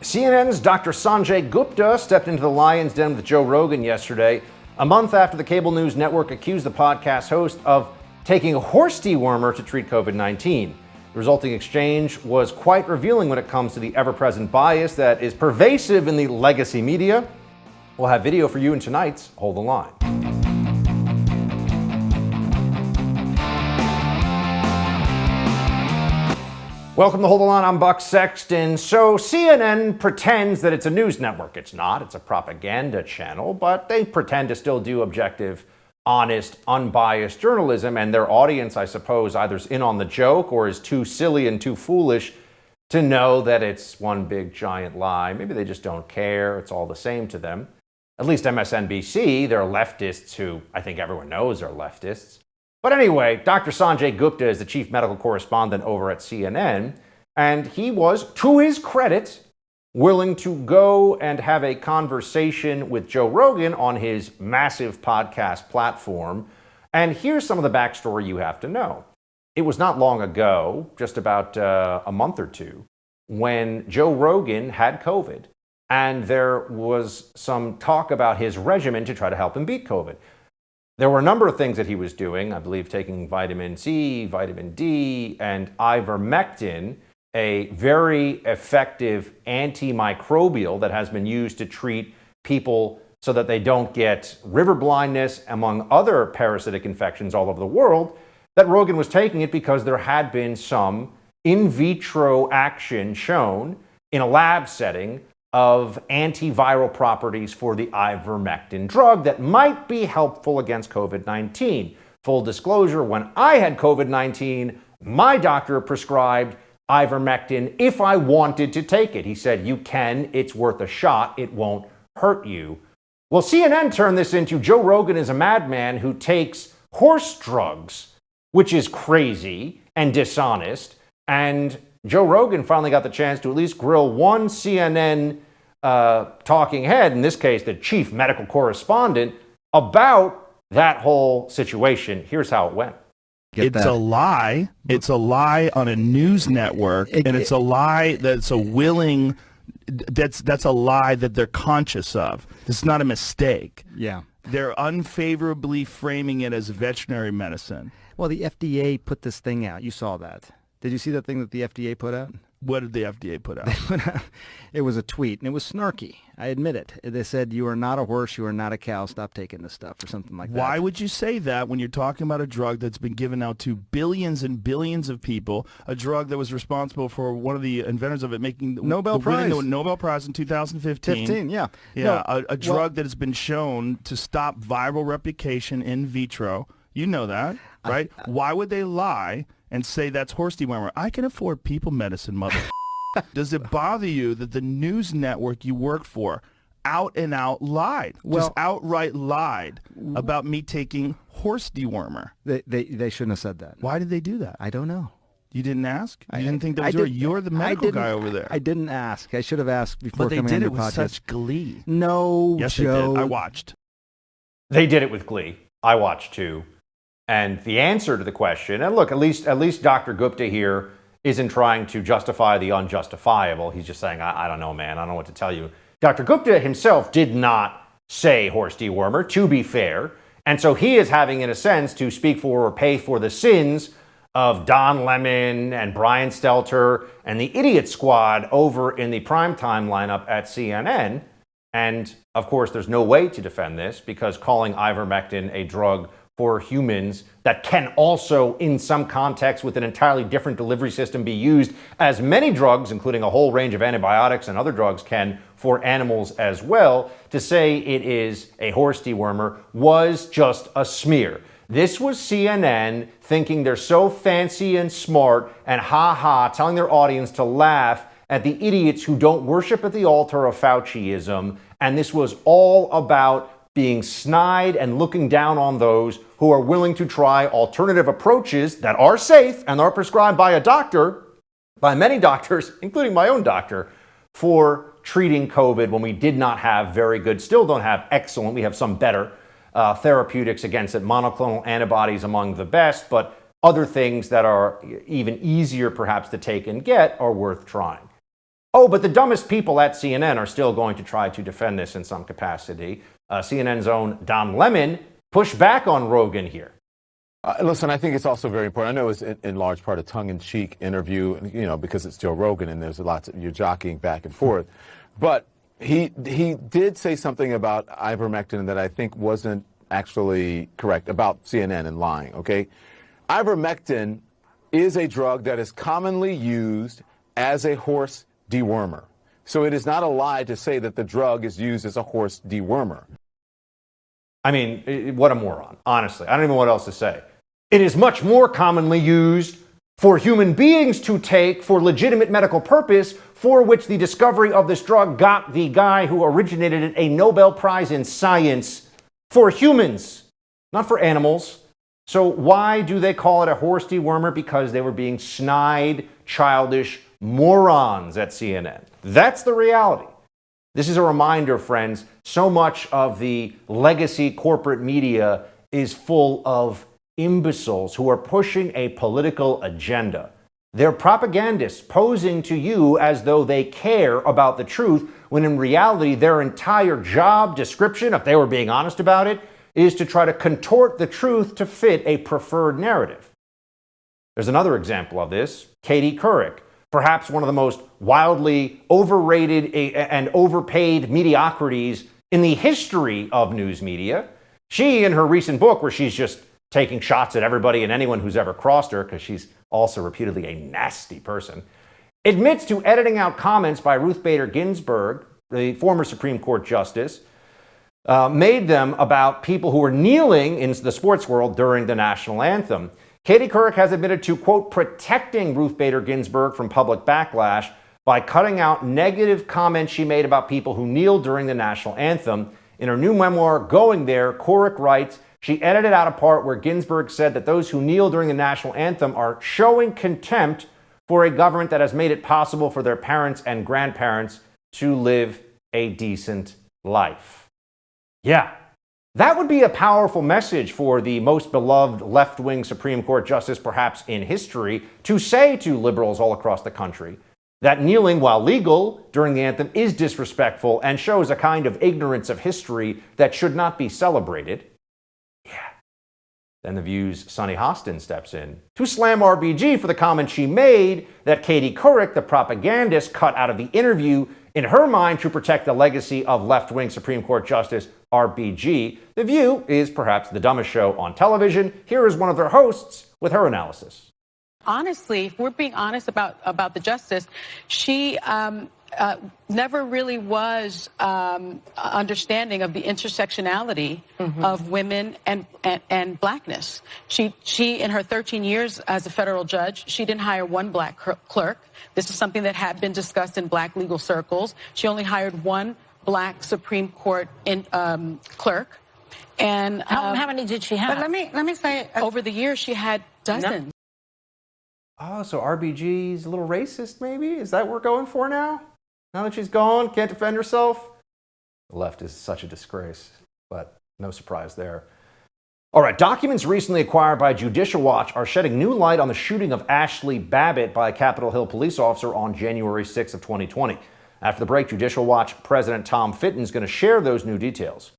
CNN's Dr. Sanjay Gupta stepped into the lion's den with Joe Rogan yesterday, a month after the cable news network accused the podcast host of taking a horse dewormer to treat COVID-19. The resulting exchange was quite revealing when it comes to the ever-present bias that is pervasive in the legacy media. We'll have video for you in tonight's Hold the Line. Welcome to Hold the Line. I'm Buck Sexton. So CNN pretends that it's a news network. It's not. It's a propaganda channel, but they pretend to still do objective, honest, unbiased journalism, and their audience, I suppose, either is in on the joke or is too silly and too foolish to know that it's one big giant lie. Maybe they just don't care. It's all the same to them. At least MSNBC, they're leftists who I think everyone knows are leftists. But anyway, Dr. Sanjay Gupta is the chief medical correspondent over at CNN, and he was, to his credit, willing to go and have a conversation with Joe Rogan on his massive podcast platform. And here's some of the backstory you have to know. It was not long ago, just about a month or two, when Joe Rogan had COVID, and there was some talk about his regimen to try to help him beat COVID. There were a number of things that he was doing, I believe taking vitamin C, vitamin D, and ivermectin, a very effective antimicrobial that has been used to treat people so that they don't get river blindness, among other parasitic infections all over the world, that Rogan was taking it because there had been some in vitro action shown in a lab setting of antiviral properties for the ivermectin drug that might be helpful against COVID-19. Full disclosure, when I had COVID-19, my doctor prescribed ivermectin if I wanted to take it. He said, you can, it's worth a shot, it won't hurt you. Well, CNN turned this into Joe Rogan is a madman who takes horse drugs, which is crazy and dishonest. And Joe Rogan finally got the chance to at least grill one CNN talking head, in this case the chief medical correspondent, about that whole situation. Here's how it went. It's a lie. It's a lie on a news network, and it's a lie that's a willing. That's a lie that they're conscious of. It's not a mistake. Yeah, they're unfavorably framing it as veterinary medicine. Well, the FDA put this thing out. You saw that. Did you see that thing that the FDA put out? What did the FDA put out? It was a tweet, and it was snarky. I admit it. They said, you are not a horse, you are not a cow, stop taking this stuff, or something like that. Why would you say that when you're talking about a drug that's been given out to billions and billions of people, a drug that was responsible for one of the inventors of it making Nobel Prize. Winning the Nobel Prize in 2015. Yeah. Yeah, no, a drug that has been shown to stop viral replication in vitro. You know that, right? Why would they lie and say that's horse dewormer? I can afford people medicine, mother. Does it bother you that the news network you work for out and out lied, just outright lied about me taking horse dewormer? They shouldn't have said that. Why did they do that? I don't know. You didn't ask? You didn't think that was you're the medical guy over there. I didn't ask. I should have asked before coming on your podcast. But they did it with such glee. No, yes, Joe. They did. I watched. They did it with glee. I watched too. And the answer to the question, and look, at least Dr. Gupta here isn't trying to justify the unjustifiable. He's just saying, I don't know, man. I don't know what to tell you. Dr. Gupta himself did not say horse dewormer, to be fair. And so he is having, in a sense, to speak for or pay for the sins of Don Lemon and Brian Stelter and the idiot squad over in the primetime lineup at CNN. And, of course, there's no way to defend this because calling ivermectin a drug for humans that can also, in some contexts, with an entirely different delivery system, be used as many drugs, including a whole range of antibiotics and other drugs, can for animals as well. To say it is a horse dewormer was just a smear. This was CNN thinking they're so fancy and smart and ha-ha, telling their audience to laugh at the idiots who don't worship at the altar of Fauciism. And this was all about being snide and looking down on those who are willing to try alternative approaches that are safe and are prescribed by a doctor, by many doctors, including my own doctor, for treating COVID when we did not have very good, still don't have excellent, we have some better therapeutics against it, monoclonal antibodies among the best, but other things that are even easier perhaps to take and get are worth trying. Oh, but the dumbest people at CNN are still going to try to defend this in some capacity. CNN's own Don Lemon pushed back on Rogan here. Listen, I think it's also very important. I know it's in large part a tongue-in-cheek interview, you know, because it's Joe Rogan and there's you're jockeying back and forth. But he did say something about ivermectin that I think wasn't actually correct about CNN and lying, okay? Ivermectin is a drug that is commonly used as a horse dewormer. So it is not a lie to say that the drug is used as a horse dewormer. I mean, what a moron, honestly. I don't even know what else to say. It is much more commonly used for human beings to take for legitimate medical purpose, for which the discovery of this drug got the guy who originated it a Nobel Prize in science for humans, not for animals. So why do they call it a horse dewormer? Because they were being snide, childish morons at CNN. That's the reality. This is a reminder, friends, so much of the legacy corporate media is full of imbeciles who are pushing a political agenda. They're propagandists posing to you as though they care about the truth, when in reality their entire job description, if they were being honest about it, is to try to contort the truth to fit a preferred narrative. There's another example of this, Katie Couric, perhaps one of the most wildly overrated and overpaid mediocrities in the history of news media. She, in her recent book, where she's just taking shots at everybody and anyone who's ever crossed her, because she's also reputedly a nasty person, admits to editing out comments by Ruth Bader Ginsburg, the former Supreme Court Justice, made them about people who were kneeling in the sports world during the national anthem. Katie Couric has admitted to, quote, protecting Ruth Bader Ginsburg from public backlash by cutting out negative comments she made about people who kneeled during the national anthem. In her new memoir, Going There, Couric writes, she edited out a part where Ginsburg said that those who kneel during the national anthem are showing contempt for a government that has made it possible for their parents and grandparents to live a decent life. Yeah, that would be a powerful message for the most beloved left-wing Supreme Court justice perhaps in history to say to liberals all across the country that kneeling, while legal during the anthem, is disrespectful and shows a kind of ignorance of history that should not be celebrated. Yeah. Then The View's Sunny Hostin steps in to slam RBG for the comment she made that Katie Couric, the propagandist, cut out of the interview in her mind to protect the legacy of left-wing Supreme Court Justice RBG. The View is perhaps the dumbest show on television. Here is one of their hosts with her analysis. Honestly, if we're being honest about the justice, she never really was understanding of the intersectionality of women and blackness. She in her 13 years as a federal judge, she didn't hire one black clerk. This is something that had been discussed in black legal circles. She only hired one black Supreme Court clerk. And how many did she have? But let me say, over the years she had dozens. Oh, so RBG's a little racist, maybe? Is that what we're going for now? Now that she's gone, can't defend herself? The left is such a disgrace, but no surprise there. All right, documents recently acquired by Judicial Watch are shedding new light on the shooting of ASHLI BABBITT by a Capitol Hill police officer on January 6th of 2020. After the break, Judicial Watch President Tom Fitton is going to share those new details.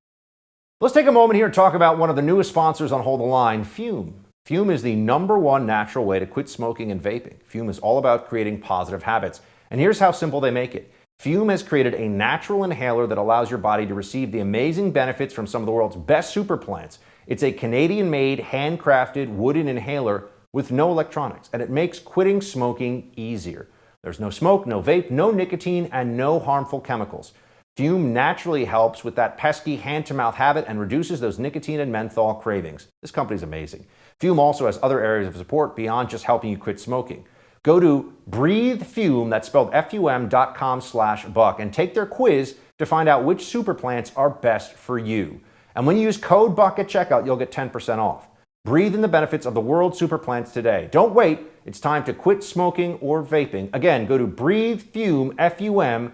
Let's take a moment here and talk about one of the newest sponsors on Hold the Line, Fume. Fume is the #1 natural way to quit smoking and vaping. Fume is all about creating positive habits. And here's how simple they make it. Fume has created a natural inhaler that allows your body to receive the amazing benefits from some of the world's best super plants. It's a Canadian-made, handcrafted wooden inhaler with no electronics, and it makes quitting smoking easier. There's no smoke, no vape, no nicotine, and no harmful chemicals. Fume naturally helps with that pesky hand-to-mouth habit and reduces those nicotine and menthol cravings. This company's amazing. Fume also has other areas of support beyond just helping you quit smoking. Go to breathefume, that's spelled FUM.com/buck, and take their quiz to find out which super plants are best for you. And when you use code BUCK at checkout, you'll get 10% off. Breathe in the benefits of the world super plants today. Don't wait. It's time to quit smoking or vaping. Again, go to breathefume, FUM.com/buck.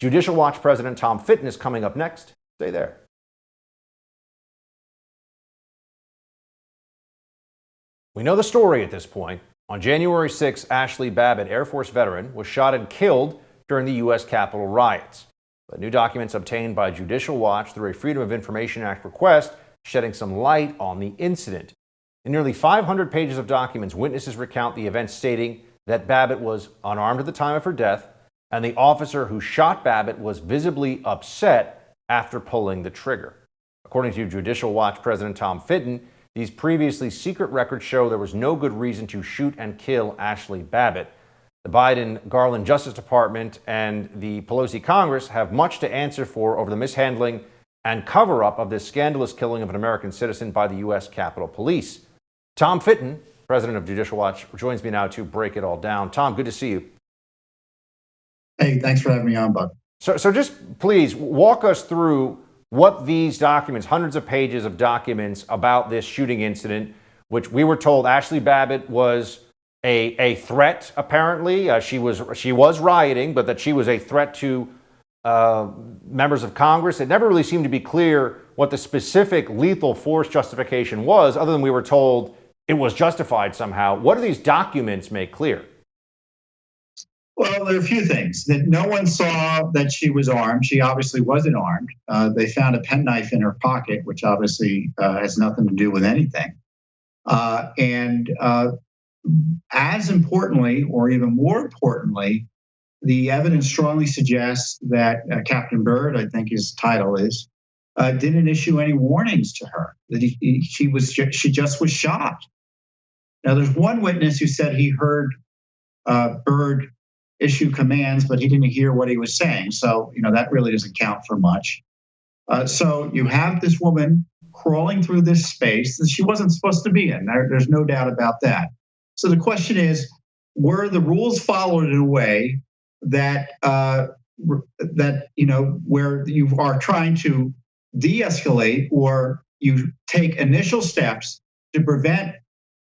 Judicial Watch President Tom Fitton is coming up next. Stay there. We know the story at this point. On January 6, ASHLI Babbitt, Air Force veteran, was shot and killed during the U.S. Capitol riots. But new documents obtained by Judicial Watch through a Freedom of Information Act request shedding some light on the incident. In nearly 500 pages of documents, witnesses recount the events, stating that Babbitt was unarmed at the time of her death, and the officer who shot Babbitt was visibly upset after pulling the trigger. According to Judicial Watch President Tom Fitton, these previously secret records show there was no good reason to shoot and kill ASHLI Babbitt. The Biden-Garland Justice Department and the Pelosi Congress have much to answer for over the mishandling and cover-up of this scandalous killing of an American citizen by the U.S. Capitol Police. Tom Fitton, president of Judicial Watch, joins me now to break it all down. Tom, good to see you. Hey, thanks for having me on, Buck. So just please walk us through what these documents, hundreds of pages of documents about this shooting incident, which we were told ASHLI Babbitt was a threat, apparently. She was rioting, but that she was a threat to members of Congress. It never really seemed to be clear what the specific lethal force justification was, other than we were told it was justified somehow. What do these documents make clear? Well, there are a few things. That no one saw that she was armed. She obviously wasn't armed. They found a penknife in her pocket, which obviously has nothing to do with anything. As importantly, or even more importantly, the evidence strongly suggests that Captain Byrd, I think his title is, didn't issue any warnings to her. That she just was shot. Now, there's one witness who said he heard Byrd issue commands, but he didn't hear what he was saying. So, that really doesn't count for much. So you have this woman crawling through this space that she wasn't supposed to be in. There's no doubt about that. So the question is, were the rules followed in a way that where you are trying to de-escalate, or you take initial steps to prevent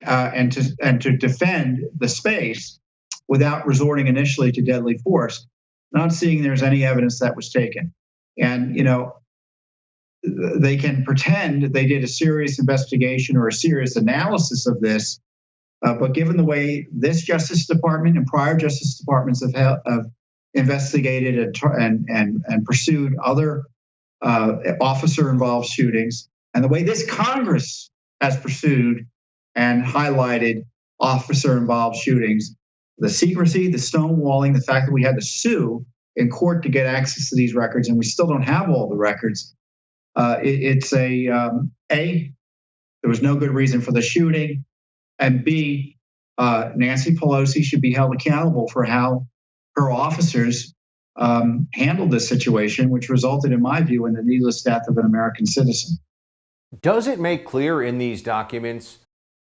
and to defend the space without resorting initially to deadly force? Not seeing there's any evidence that was taken. And they can pretend they did a serious investigation or a serious analysis of this, but given the way this Justice Department and prior Justice Departments have investigated and pursued other officer-involved shootings, and the way this Congress has pursued and highlighted officer-involved shootings, the secrecy, the stonewalling, the fact that we had to sue in court to get access to these records, and we still don't have all the records. There was no good reason for the shooting, and B, Nancy Pelosi should be held accountable for how her officers handled this situation, which resulted, in my view, in the needless death of an American citizen. Does it make clear in these documents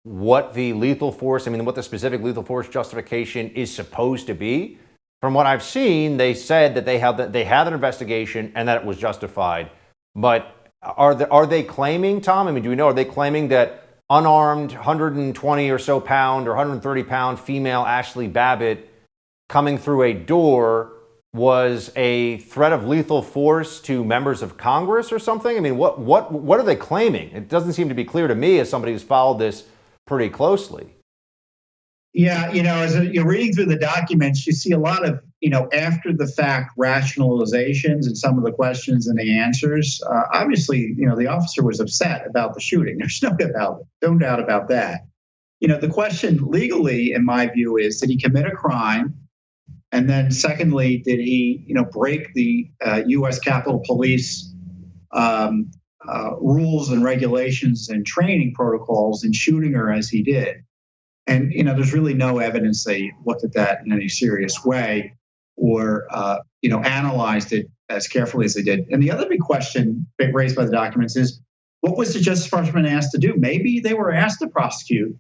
what the lethal force, what the specific lethal force justification is supposed to be? From what I've seen, they said that they had an investigation and that it was justified. But are they claiming, Tom? Do we know? Are they claiming that unarmed, 120 or so pound or 130 pound female ASHLI Babbitt coming through a door was a threat of lethal force to members of Congress or something? What are they claiming? It doesn't seem to be clear to me as somebody who's followed this pretty closely. Yeah, as you're reading through the documents, you see a lot of, after the fact rationalizations and some of the questions and the answers. Obviously, the officer was upset about the shooting. There's no doubt about that. The question legally, in my view, is, did he commit a crime? And then secondly, did he, break the U.S. Capitol Police rules and regulations and training protocols in shooting her as he did? And, there's really no evidence they looked at that in any serious way or, analyzed it as carefully as they did. And the other big question raised by the documents is, what was the Justice Department asked to do? Maybe they were asked to prosecute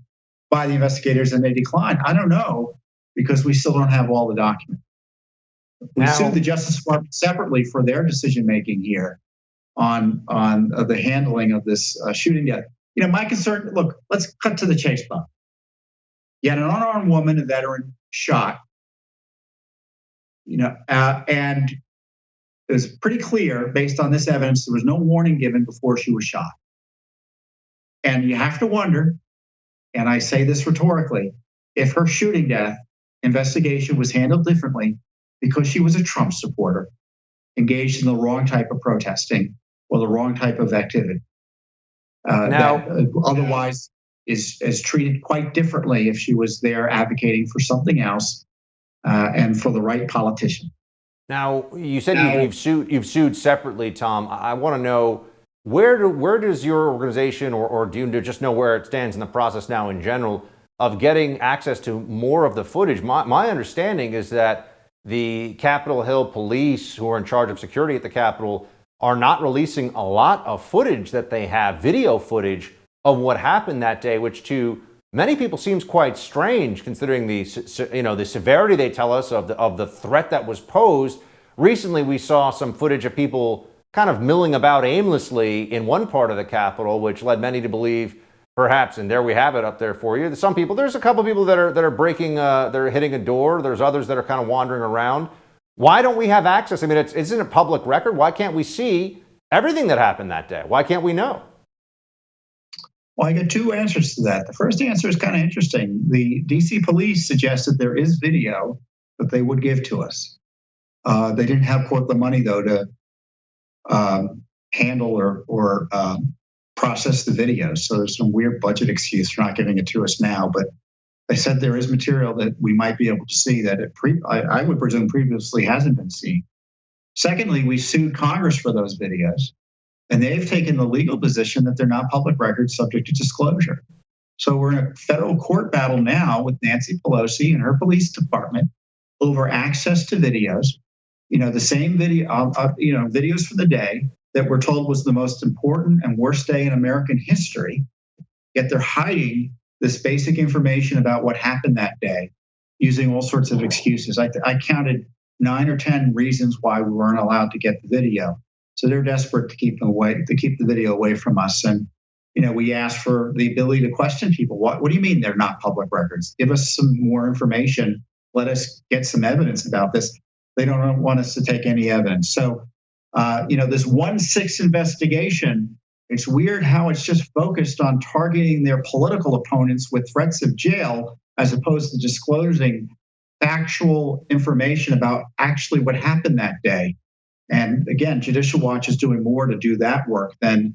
by the investigators and they declined. I don't know, because we still don't have all the documents. We sued the Justice Department separately for their decision-making here on the handling of this shooting death. My concern, look, let's cut to the chase, Bob. You had an unarmed woman, a veteran, shot. And it was pretty clear, based on this evidence, there was no warning given before she was shot. And you have to wonder, and I say this rhetorically, if her shooting death investigation was handled differently because she was a Trump supporter, engaged in the wrong type of protesting or the wrong type of activity. Otherwise is treated quite differently if she was there advocating for something else and for the right politician. Now, you said you've sued separately, Tom. I want to know, where does your organization, or do you just know where it stands in the process now in general of getting access to more of the footage? My understanding is that the Capitol Hill police, who are in charge of security at the Capitol, are not releasing a lot of footage that they have, video footage of what happened that day, which to many people seems quite strange, considering the severity, they tell us, of the threat that was posed. Recently, we saw some footage of people kind of milling about aimlessly in one part of the Capitol, which led many to believe, perhaps, and there we have it up there for you. There's a couple of people that are breaking, they're hitting a door. There's others that are kind of wandering around. Why don't we have access? I mean, isn't it public record? Why can't we see everything that happened that day? Why can't we know? Well, I got two answers to that. The first answer is kind of interesting. The DC police suggested there is video that they would give to us. They didn't have, quote, the money, though, to handle or process the video. So there's some weird budget excuse for not giving it to us now. But they said there is material that we might be able to see that I would presume previously hasn't been seen. Secondly, we sued Congress for those videos, and they've taken the legal position that they're not public records subject to disclosure. So we're in a federal court battle now with Nancy Pelosi and her police department over access to videos. The same video, videos for the day that we're told was the most important and worst day in American history. Yet they're hiding this basic information about what happened that day using all sorts of excuses. I counted 9 or 10 reasons why we weren't allowed to get the video. So they're desperate to keep the video away from us. And, we asked for the ability to question people. What do you mean they're not public records? Give us some more information. Let us get some evidence about this. They don't want us to take any evidence. So, this 1/6 investigation, it's weird how it's just focused on targeting their political opponents with threats of jail, as opposed to disclosing factual information about actually what happened that day. And again, Judicial Watch is doing more to do that work than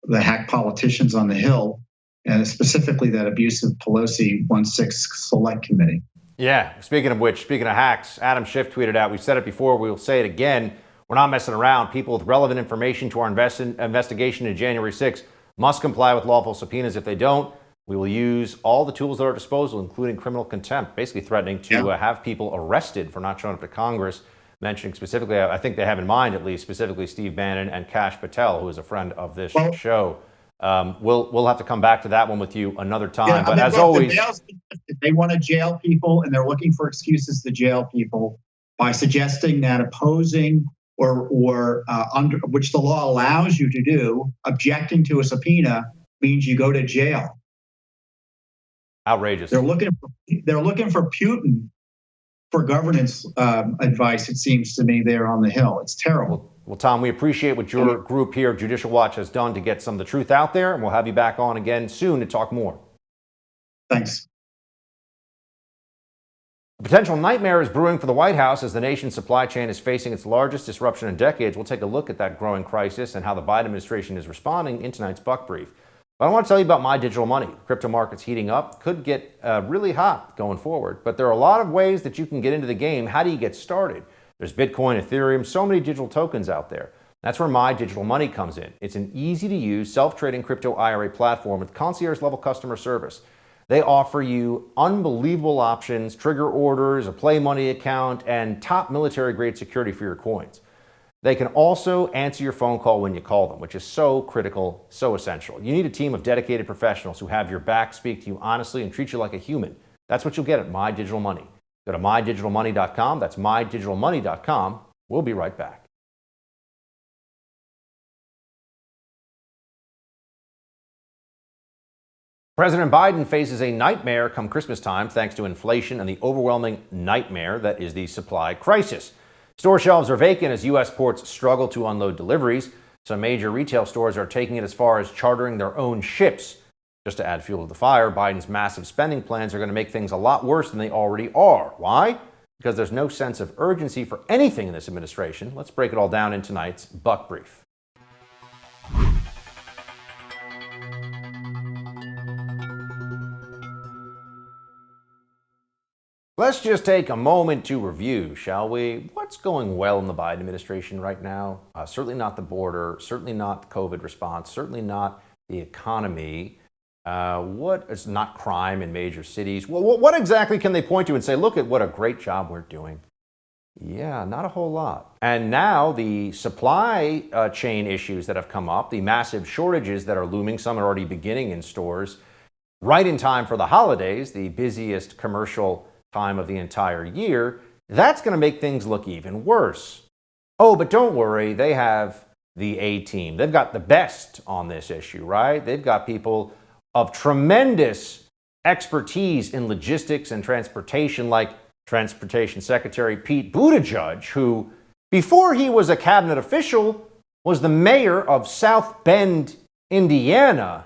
the hack politicians on the Hill, and specifically that abusive Pelosi 1/6 Select Committee. Yeah, speaking of hacks, Adam Schiff tweeted out, we've said it before, we'll say it again, we're not messing around. People with relevant information to our investigation in January 6th must comply with lawful subpoenas. If they don't, we will use all the tools at our disposal, including criminal contempt, basically threatening to have people arrested for not showing up to Congress, mentioning specifically, I think they have in mind at least, specifically Steve Bannon and Kash Patel, who is a friend of this show. We'll have to come back to that one with you another time. But as always, they want to jail people, and they're looking for excuses to jail people by suggesting that opposing or under which the law allows you to do, objecting to a subpoena means you go to jail. Outrageous. They're looking for Putin for governance advice. It seems to me there on the Hill. It's terrible. Well, Tom, we appreciate what your group here, Judicial Watch, has done to get some of the truth out there, and we'll have you back on again soon to talk more. Thanks. A potential nightmare is brewing for the White House as the nation's supply chain is facing its largest disruption in decades. We'll take a look at that growing crisis and how the Biden administration is responding in tonight's Buck Brief. But I want to tell you about My Digital Money. Crypto markets heating up, could get really hot going forward. But there are a lot of ways that you can get into the game. How do you get started? There's Bitcoin, Ethereum, so many digital tokens out there. That's where My Digital Money comes in. It's an easy-to-use, self-trading crypto IRA platform with concierge-level customer service. They offer you unbelievable options, trigger orders, a play money account, and top military-grade security for your coins. They can also answer your phone call when you call them, which is so critical, so essential. You need a team of dedicated professionals who have your back, speak to you honestly, and treat you like a human. That's what you'll get at My Digital Money. Go to mydigitalmoney.com. That's mydigitalmoney.com. We'll be right back. President Biden faces a nightmare come Christmas time thanks to inflation and the overwhelming nightmare that is the supply crisis. Store shelves are vacant as U.S. ports struggle to unload deliveries. Some major retail stores are taking it as far as chartering their own ships. Just to add fuel to the fire, Biden's massive spending plans are going to make things a lot worse than they already are. Why? Because there's no sense of urgency for anything in this administration. Let's break it all down in tonight's Buck Brief. Let's just take a moment to review, shall we? What's going well in the Biden administration right now? Certainly not the border, certainly not the COVID response, certainly not the economy. What is not crime in major cities? Well, what exactly can they point to and say, look at what a great job we're doing? Yeah, not a whole lot. And now the supply chain issues that have come up, the massive shortages that are looming, some are already beginning in stores, right in time for the holidays, the busiest commercial time of the entire year, that's going to make things look even worse. Oh, but don't worry, they have the A team. They've got the best on this issue, right? They've got people of tremendous expertise in logistics and transportation, like Transportation Secretary Pete Buttigieg, who, before he was a cabinet official, was the mayor of South Bend, Indiana.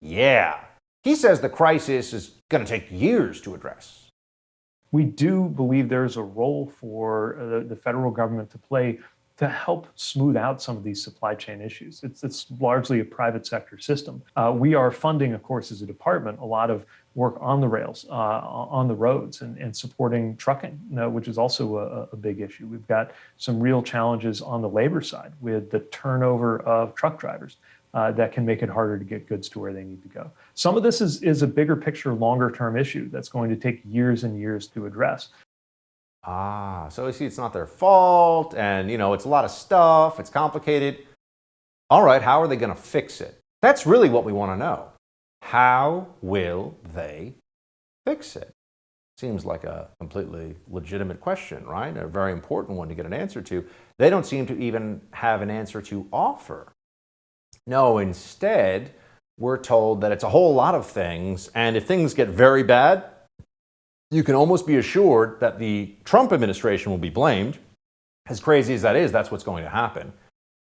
Yeah, he says the crisis is going to take years to address. We do believe there's a role for the federal government to play to help smooth out some of these supply chain issues. It's largely a private sector system. We are funding, of course, as a department, a lot of work on the rails, on the roads, and supporting trucking, which is also a big issue. We've got some real challenges on the labor side with the turnover of truck drivers. That can make it harder to get goods to where they need to go. Some of this is a bigger picture, longer term issue that's going to take years and years to address. So you see, it's not their fault, and it's a lot of stuff, it's complicated. All right, how are they going to fix it? That's really what we want to know. How will they fix it? Seems like a completely legitimate question, right? A very important one to get an answer to. They don't seem to even have an answer to offer. No, instead, we're told that it's a whole lot of things, and if things get very bad, you can almost be assured that the Trump administration will be blamed. As crazy as that is, that's what's going to happen.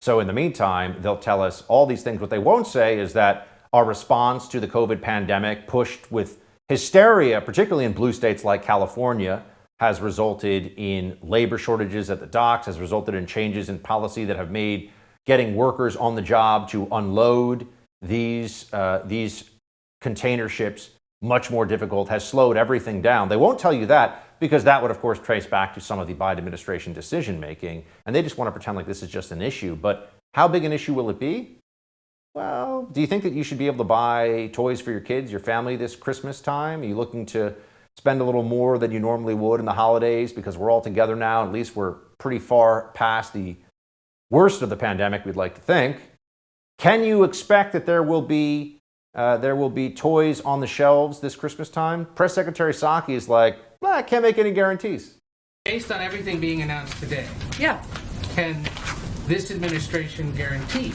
So in the meantime, they'll tell us all these things. What they won't say is that our response to the COVID pandemic, pushed with hysteria, particularly in blue states like California, has resulted in labor shortages at the docks, has resulted in changes in policy that have made getting workers on the job to unload these container ships much more difficult, has slowed everything down. They won't tell you that because that would, of course, trace back to some of the Biden administration decision making, and they just want to pretend like this is just an issue. But how big an issue will it be? Well, do you think that you should be able to buy toys for your kids, your family this Christmas time? Are you looking to spend a little more than you normally would in the holidays because we're all together now? At least we're pretty far past the worst of the pandemic, we'd like to think. Can you expect that there will be toys on the shelves this Christmas time? Press Secretary Psaki is like, I can't make any guarantees. Based on everything being announced today, Yeah. can this administration guarantee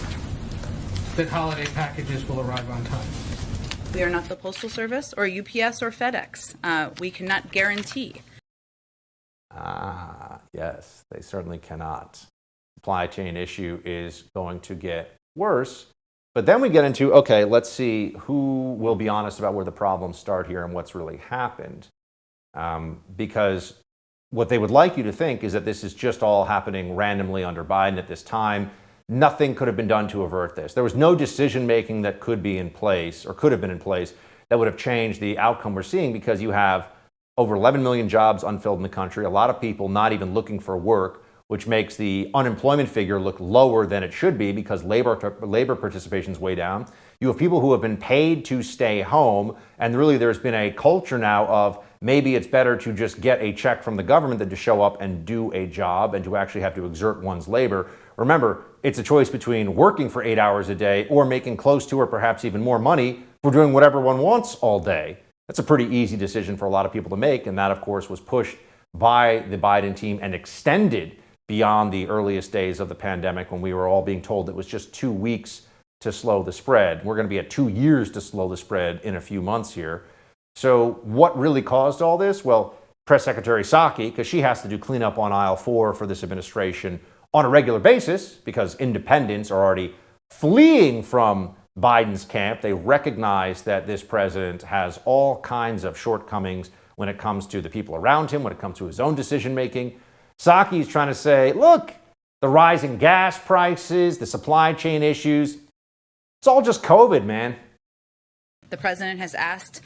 that holiday packages will arrive on time? We are not the Postal Service or UPS or FedEx. We cannot guarantee. Yes, they certainly cannot. Supply chain issue is going to get worse. But then we get into, okay, let's see who will be honest about where the problems start here and what's really happened. Because what they would like you to think is that this is just all happening randomly under Biden at this time. Nothing could have been done to avert this. There was no decision making that could be in place or could have been in place that would have changed the outcome we're seeing, because you have over 11 million jobs unfilled in the country, a lot of people not even looking for work, which makes the unemployment figure look lower than it should be because labor participation is way down. You have people who have been paid to stay home, and really there's been a culture now of maybe it's better to just get a check from the government than to show up and do a job and to actually have to exert one's labor. Remember, it's a choice between working for 8 hours a day or making close to or perhaps even more money for doing whatever one wants all day. That's a pretty easy decision for a lot of people to make, and that, of course, was pushed by the Biden team and extended beyond the earliest days of the pandemic when we were all being told it was just 2 weeks to slow the spread. We're going to be at 2 years to slow the spread in a few months here. So what really caused all this? Well, Press Secretary Psaki, because she has to do cleanup on aisle 4 for this administration on a regular basis because independents are already fleeing from Biden's camp. They recognize that this president has all kinds of shortcomings when it comes to the people around him, when it comes to his own decision making. Psaki's trying to say, look, the rising gas prices, the supply chain issues, it's all just COVID, man. The president has asked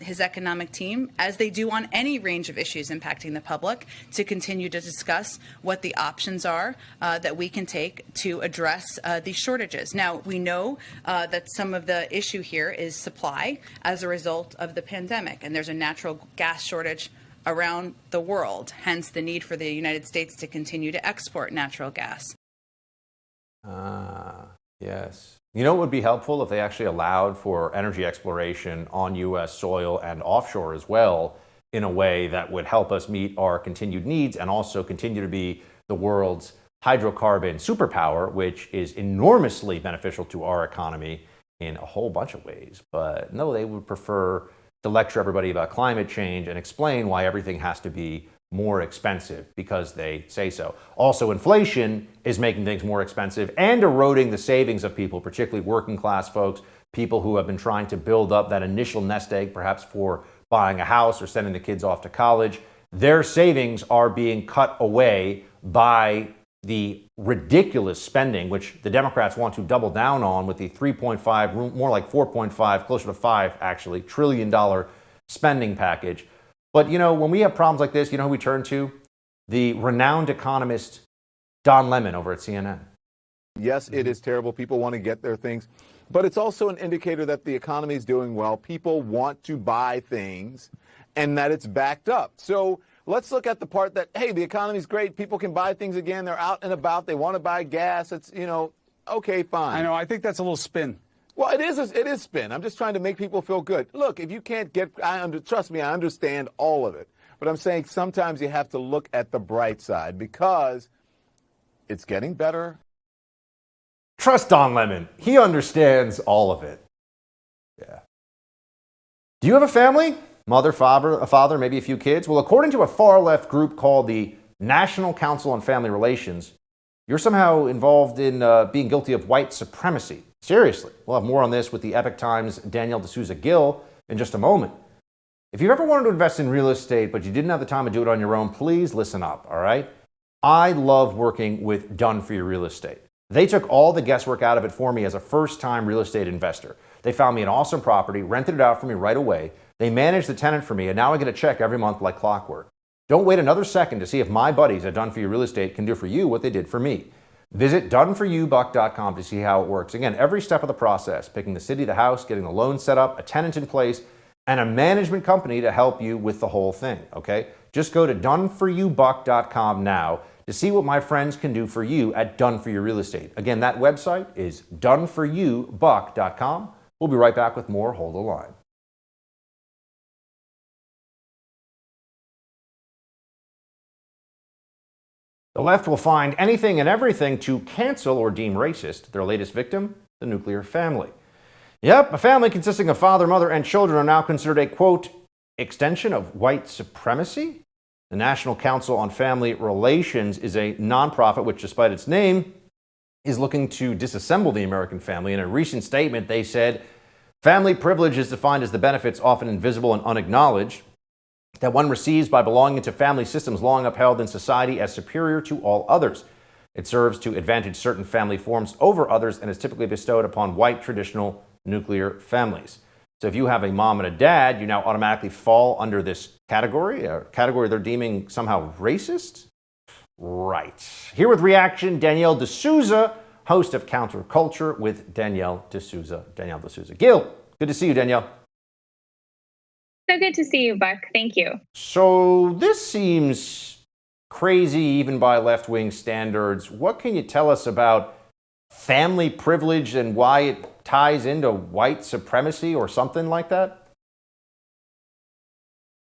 his economic team, as they do on any range of issues impacting the public, to continue to discuss what the options are that we can take to address these shortages. Now, we know that some of the issue here is supply as a result of the pandemic, and there's a natural gas shortage around the world, hence the need for the United States to continue to export natural gas. Yes. You know, it would be helpful if they actually allowed for energy exploration on U.S. soil and offshore as well, in a way that would help us meet our continued needs and also continue to be the world's hydrocarbon superpower, which is enormously beneficial to our economy in a whole bunch of ways. But no, they would prefer to lecture everybody about climate change and explain why everything has to be more expensive because they say so. Also, inflation is making things more expensive and eroding the savings of people, particularly working class folks, people who have been trying to build up that initial nest egg, perhaps for buying a house or sending the kids off to college. Their savings are being cut away by the ridiculous spending, which the Democrats want to double down on with the 3.5, more like 4.5, closer to 5 actually, $1 trillion spending package. But, you know, when we have problems like this, you know who we turn to? The renowned economist Don Lemon over at CNN. Yes, it is terrible. People want to get their things. But it's also an indicator that the economy is doing well. People want to buy things and that it's backed up. So let's look at the part that, hey, the economy's great. People can buy things again. They're out and about. They want to buy gas. It's, you know, okay, fine. I know. I think that's a little spin. Well, it is spin. I'm just trying to make people feel good. Look, if you can't get, trust me, I understand all of it. But I'm saying sometimes you have to look at the bright side because it's getting better. Trust Don Lemon. He understands all of it. Yeah. Do you have a family? Mother, father, maybe a few kids? Well, according to a far-left group called the National Council on Family Relations, you're somehow involved in being guilty of white supremacy. Seriously. We'll have more on this with the Epoch Times' Danielle D'Souza Gill in just a moment. If you've ever wanted to invest in real estate, but you didn't have the time to do it on your own, please listen up, all right? I love working with Done For You Real Estate. They took all the guesswork out of it for me as a first-time real estate investor. They found me an awesome property, rented it out for me right away. They managed the tenant for me, and now I get a check every month like clockwork. Don't wait another second to see if my buddies at Done For You Real Estate can do for you what they did for me. Visit doneforyoubuck.com to see how it works. Again, every step of the process, picking the city, the house, getting the loan set up, a tenant in place, and a management company to help you with the whole thing, okay? Just go to doneforyoubuck.com now to see what my friends can do for you at Done For You Real Estate. Again, that website is doneforyoubuck.com. We'll be right back with more Hold the Line. The left will find anything and everything to cancel or deem racist their latest victim, the nuclear family. Yep, a family consisting of father, mother, and children are now considered a, quote, extension of white supremacy. The National Council on Family Relations is a nonprofit which, despite its name, is looking to disassemble the American family. In a recent statement, they said, family privilege is defined as the benefits often invisible and unacknowledged that one receives by belonging to family systems long upheld in society as superior to all others. It serves to advantage certain family forms over others and is typically bestowed upon white traditional nuclear families. So if you have a mom and a dad, you now automatically fall under this category, a category they're deeming somehow racist? Right. Here with reaction, Danielle D'Souza, host of Counterculture with Danielle D'Souza. Gil, good to see you, Danielle. So good to see you, Buck. Thank you. So this seems crazy even by left-wing standards. What can you tell us about family privilege and why it ties into white supremacy or something like that?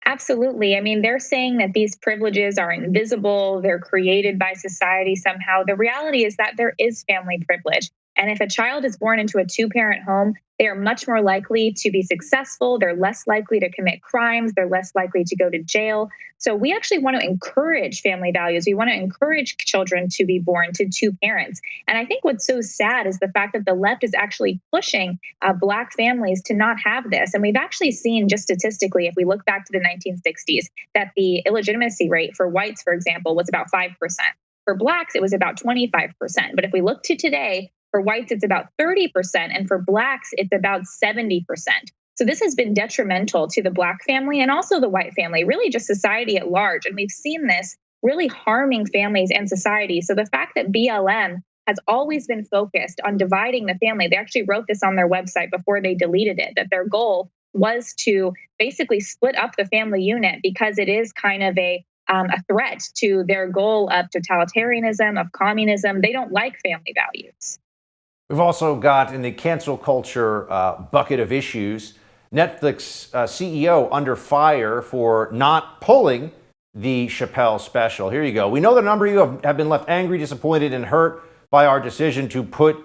Absolutely. I mean, they're saying that these privileges are invisible. They're created by society somehow. The reality is that there is family privilege. And if a child is born into a two-parent home, they are much more likely to be successful. They're less likely to commit crimes. They're less likely to go to jail. So we actually want to encourage family values. We want to encourage children to be born to two parents. And I think what's so sad is the fact that the left is actually pushing Black families to not have this. And we've actually seen, just statistically, if we look back to the 1960s, that the illegitimacy rate for whites, for example, was about 5%. For Blacks, it was about 25%. But if we look to today, for whites, it's about 30%, and for Blacks, it's about 70%. So this has been detrimental to the Black family and also the white family, really just society at large. And we've seen this really harming families and society. So the fact that BLM has always been focused on dividing the family, they actually wrote this on their website before they deleted it, that their goal was to basically split up the family unit because it is kind of a threat to their goal of totalitarianism, of communism. They don't like family values. We've also got in the cancel culture bucket of issues, Netflix CEO under fire for not pulling the Chappelle special. Here you go. We know that a number of you have been left angry, disappointed, and hurt by our decision to put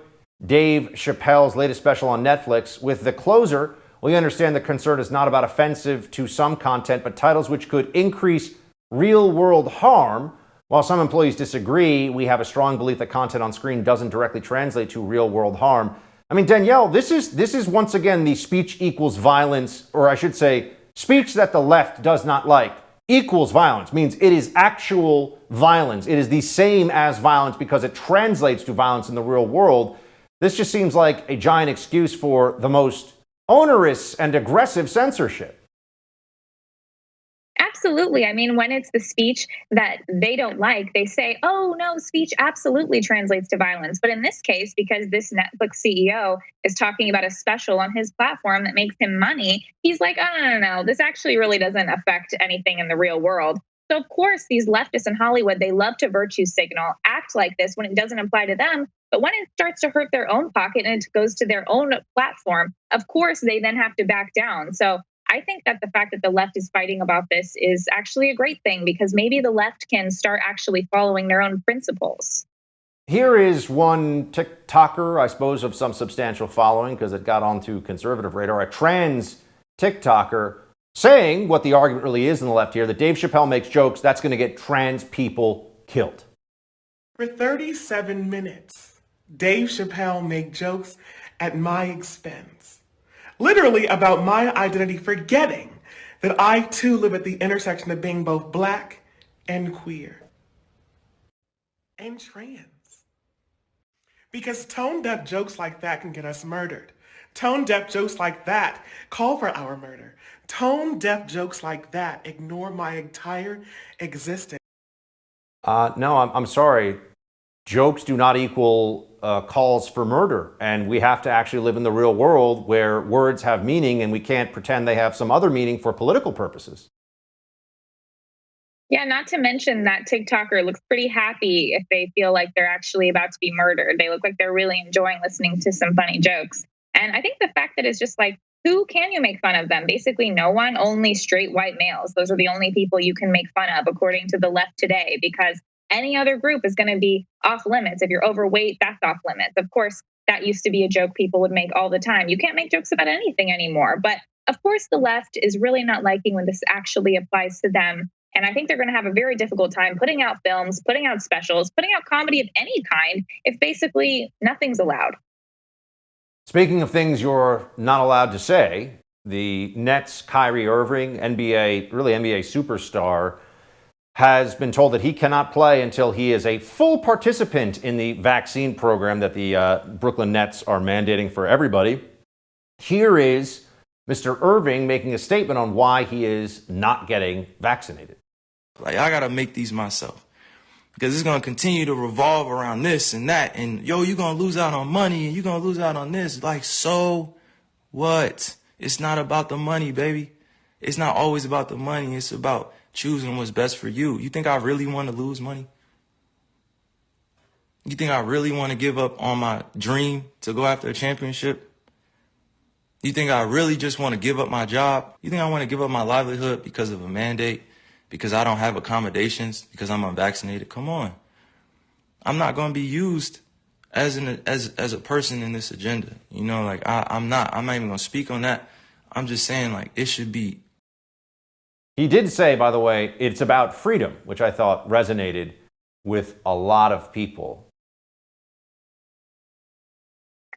Dave Chappelle's latest special on Netflix. With The Closer, we understand the concern is not about offensive to some content, but titles which could increase real-world harm. While some employees disagree, we have a strong belief that content on screen doesn't directly translate to real-world harm. I mean, Danielle, this is once again the speech equals violence, or I should say, speech that the left does not like equals violence, means it is actual violence. It is the same as violence because it translates to violence in the real world. This just seems like a giant excuse for the most onerous and aggressive censorship. Absolutely. I mean, when it's the speech that they don't like, they say, oh, no, speech absolutely translates to violence. But in this case, because this Netflix CEO is talking about a special on his platform that makes him money, he's like, oh, no, this actually really doesn't affect anything in the real world. So, of course, these leftists in Hollywood, they love to virtue signal, act like this when it doesn't apply to them. But when it starts to hurt their own pocket and it goes to their own platform, of course, they then have to back down. So I think that the fact that the left is fighting about this is actually a great thing because maybe the left can start actually following their own principles. Here is one TikToker, I suppose, of some substantial following because it got onto conservative radar, a trans TikToker, saying what the argument really is in the left here, that Dave Chappelle makes jokes, that's going to get trans people killed. For 37 minutes, Dave Chappelle made jokes at my expense. Literally about my identity, forgetting that I too live at the intersection of being both Black and queer and trans. Because tone-deaf jokes like that can get us murdered. Tone-deaf jokes like that call for our murder. Tone-deaf jokes like that ignore my entire existence. No, I'm sorry. Jokes do not equal calls for murder. And we have to actually live in the real world where words have meaning and we can't pretend they have some other meaning for political purposes. Yeah, not to mention that TikToker looks pretty happy if they feel like they're actually about to be murdered. They look like they're really enjoying listening to some funny jokes. And I think the fact that it's just like, who can you make fun of them? Basically, no one, only straight white males. Those are the only people you can make fun of, according to the left today, because any other group is going to be off limits. If you're overweight, that's off limits. Of course, that used to be a joke people would make all the time. You can't make jokes about anything anymore. But of course, the left is really not liking when this actually applies to them. And I think they're going to have a very difficult time putting out films, putting out specials, putting out comedy of any kind if basically nothing's allowed. Speaking of things you're not allowed to say, the Nets' Kyrie Irving, NBA superstar, has been told that he cannot play until he is a full participant in the vaccine program that the Brooklyn Nets are mandating for everybody. Here is Mr. Irving making a statement on why he is not getting vaccinated. Like, I got to make these myself because it's going to continue to revolve around this and that. And, yo, you're going to lose out on money and you're going to lose out on this. Like, so what? It's not about the money, baby. It's not always about the money. It's about choosing what's best for you. You think I really want to lose money? You think I really want to give up on my dream to go after a championship? You think I really just want to give up my job? You think I want to give up my livelihood because of a mandate? Because I don't have accommodations? Because I'm unvaccinated? Come on. I'm not going to be used as a person in this agenda. You know, like I'm not even gonna speak on that. I'm just saying, like, it should be. He did say, by the way, it's about freedom, which I thought resonated with a lot of people.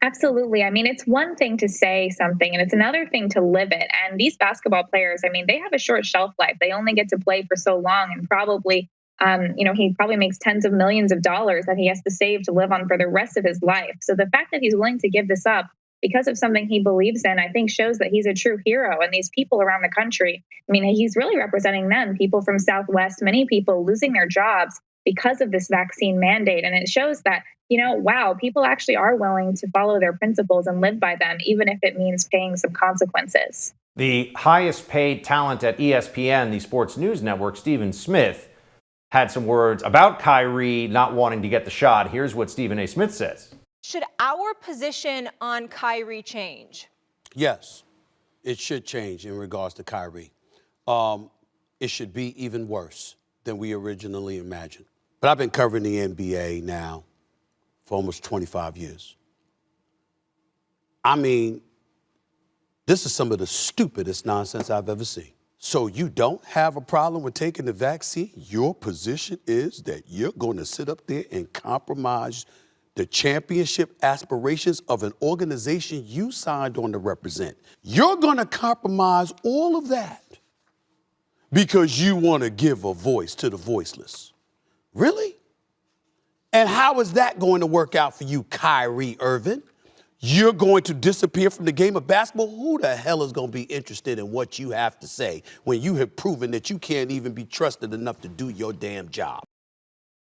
Absolutely. I mean, it's one thing to say something and it's another thing to live it. And these basketball players, I mean, they have a short shelf life. They only get to play for so long, and probably, he probably makes tens of millions of dollars that he has to save to live on for the rest of his life. So the fact that he's willing to give this up because of something he believes in, I think shows that he's a true hero. And these people around the country, I mean, he's really representing them, people from Southwest, many people losing their jobs because of this vaccine mandate. And it shows that, wow, people actually are willing to follow their principles and live by them, even if it means paying some consequences. The highest paid talent at ESPN, the sports news network, Stephen Smith, had some words about Kyrie not wanting to get the shot. Here's what Stephen A. Smith says. Should our position on Kyrie change? Yes, it should change in regards to Kyrie. It should be even worse than we originally imagined. But I've been covering the NBA now for almost 25 years. I mean, this is some of the stupidest nonsense I've ever seen. So you don't have a problem with taking the vaccine? Your position is that you're going to sit up there and compromise the championship aspirations of an organization you signed on to represent. You're going to compromise all of that because you want to give a voice to the voiceless. Really? And how is that going to work out for you, Kyrie Irving? You're going to disappear from the game of basketball? Who the hell is going to be interested in what you have to say when you have proven that you can't even be trusted enough to do your damn job?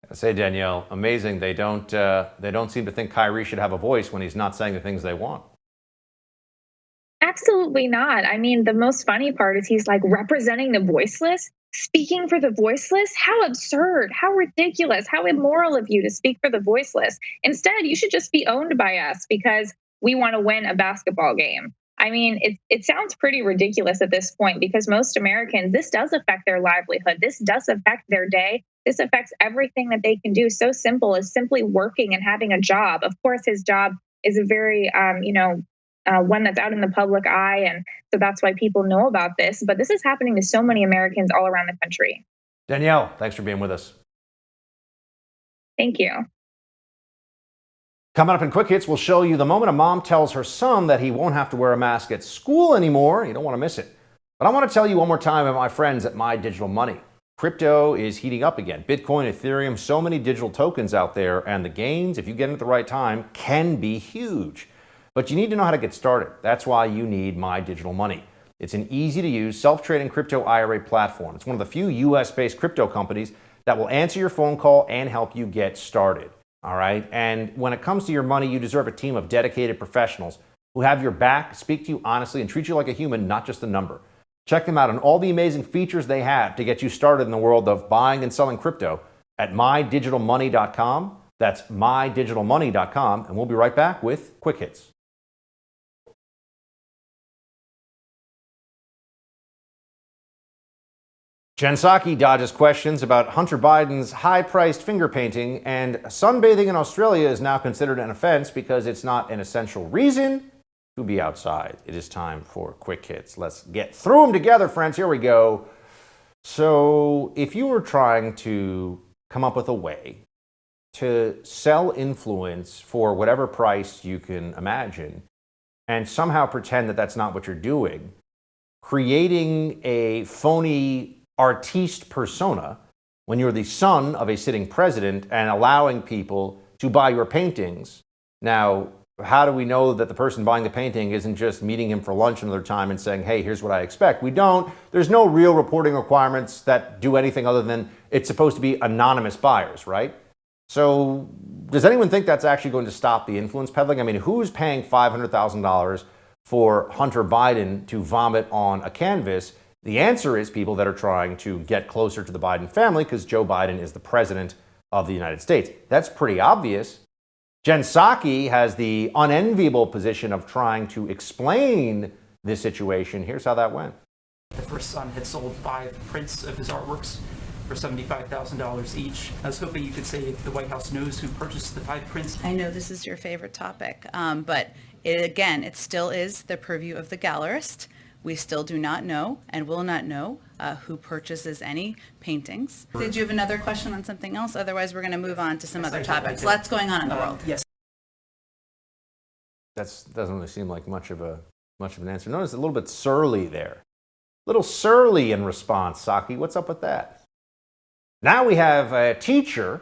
I say, Danielle, amazing. They don't seem to think Kyrie should have a voice when he's not saying the things they want. Absolutely not. I mean, the most funny part is he's like representing the voiceless, speaking for the voiceless. How absurd, how ridiculous, how immoral of you to speak for the voiceless. Instead, you should just be owned by us because we want to win a basketball game. I mean, it sounds pretty ridiculous at this point because most Americans, this does affect their livelihood. This does affect their day. This affects everything that they can do. So simple as simply working and having a job. Of course, his job is a very, one that's out in the public eye. And so that's why people know about this. But this is happening to so many Americans all around the country. Danielle, thanks for being with us. Thank you. Coming up in Quick Hits, we'll show you the moment a mom tells her son that he won't have to wear a mask at school anymore. You don't want to miss it. But I want to tell you one more time about my friends at My Digital Money. Crypto is heating up again. Bitcoin, Ethereum, so many digital tokens out there, and the gains, if you get in at the right time, can be huge. But you need to know how to get started. That's why you need My Digital Money. It's an easy-to-use, self-trading crypto IRA platform. It's one of the few US-based crypto companies that will answer your phone call and help you get started. All right? And when it comes to your money, you deserve a team of dedicated professionals who have your back, speak to you honestly, and treat you like a human, not just a number. Check them out on all the amazing features they have to get you started in the world of buying and selling crypto at mydigitalmoney.com. That's mydigitalmoney.com. And we'll be right back with Quick Hits. Jen Psaki dodges questions about Hunter Biden's high-priced finger painting, and sunbathing in Australia is now considered an offense because it's not an essential reason to be outside. It is time for Quick Hits. Let's get through them together, friends. Here we go. So if you were trying to come up with a way to sell influence for whatever price you can imagine and somehow pretend that that's not what you're doing, creating a phony artiste persona when you're the son of a sitting president and allowing people to buy your paintings. Now, how do we know that the person buying the painting isn't just meeting him for lunch another time and saying, hey, here's what I expect? We don't. There's no real reporting requirements that do anything other than it's supposed to be anonymous buyers, right? So does anyone think that's actually going to stop the influence peddling? I mean, who's paying $500,000 for Hunter Biden to vomit on a canvas? The answer is people that are trying to get closer to the Biden family because Joe Biden is the president of the United States. That's pretty obvious. Jen Psaki has the unenviable position of trying to explain this situation. Here's how that went. The first son had sold 5 prints of his artworks for $75,000 each. I was hoping you could say if the White House knows who purchased the 5 prints. I know this is your favorite topic, but it still is the purview of the gallerist. We still do not know and will not know who purchases any paintings. Did you have another question on something else? Otherwise, we're going to move on to some other topics. Lots going on in the world. Yes. That doesn't really seem like much of an answer. Notice a little bit surly there. A little surly in response, Saki. What's up with that? Now we have a teacher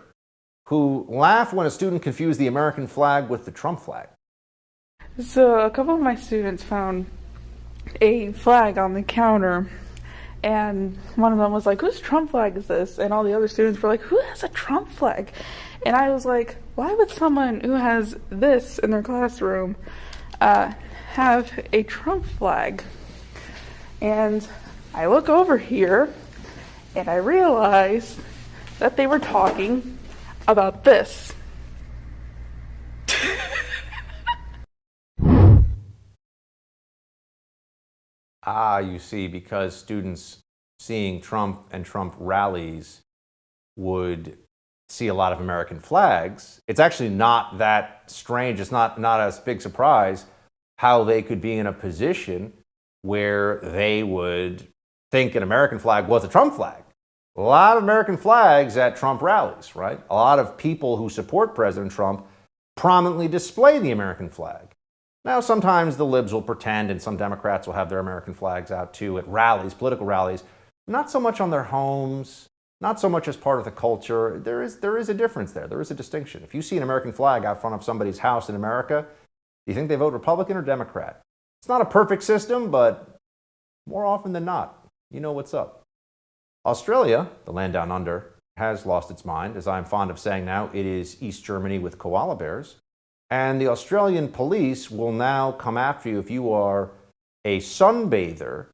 who laughed when a student confused the American flag with the Trump flag. So a couple of my students found a flag on the counter, and one of them was like, whose Trump flag is this? And all the other students were like, who has a Trump flag? And I was like, why would someone who has this in their classroom have a Trump flag? And I look over here and I realize that they were talking about this. You see, because students seeing Trump and Trump rallies would see a lot of American flags, it's actually not that strange. It's not a big surprise how they could be in a position where they would think an American flag was a Trump flag. A lot of American flags at Trump rallies, right? A lot of people who support President Trump prominently display the American flag. Now, sometimes the libs will pretend, and some Democrats will have their American flags out too at rallies, political rallies, not so much on their homes, not so much as part of the culture. There is a difference there. There is a distinction. If you see an American flag out front of somebody's house in America, do you think they vote Republican or Democrat? It's not a perfect system, but more often than not, you know what's up. Australia, the land down under, has lost its mind. As I'm fond of saying now, it is East Germany with koala bears. And the Australian police will now come after you if you are a sunbather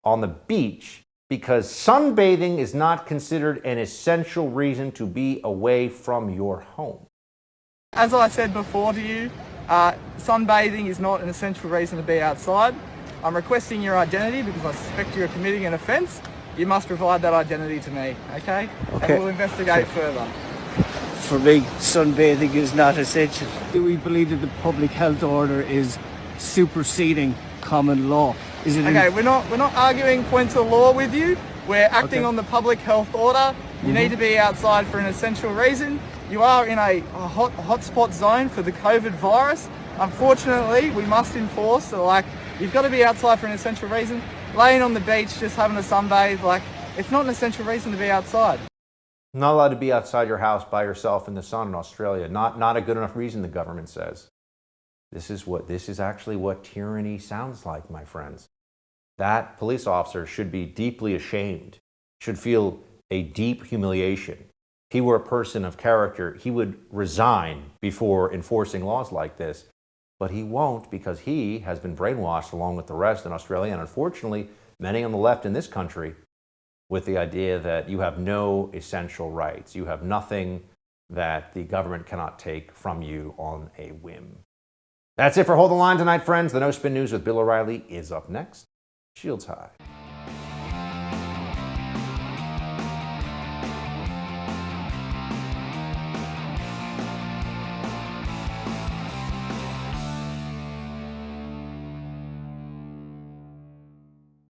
on the beach, because sunbathing is not considered an essential reason to be away from your home. As I said before to you, sunbathing is not an essential reason to be outside. I'm requesting your identity because I suspect you're committing an offence. You must provide that identity to me, okay? And we'll investigate further. For me, sunbathing is not essential. We believe that the public health order is superseding common law. Is it? Okay, we're not arguing points of law with you. We're acting on the public health order. You need to be outside for an essential reason. You are in a hotspot zone for the COVID virus. Unfortunately, we must enforce that, you've got to be outside for an essential reason. Laying on the beach, just having a sunbathe, it's not an essential reason to be outside. Not allowed to be outside your house by yourself in the sun in Australia. Not a good enough reason, the government says. This is actually what tyranny sounds like, my friends. That police officer should be deeply ashamed, should feel a deep humiliation. If he were a person of character, he would resign before enforcing laws like this. But he won't, because he has been brainwashed along with the rest in Australia, and unfortunately, many on the left in this country, with the idea that you have no essential rights. You have nothing that the government cannot take from you on a whim. That's it for Hold the Line tonight, friends. The No Spin News with Bill O'Reilly is up next. Shields high.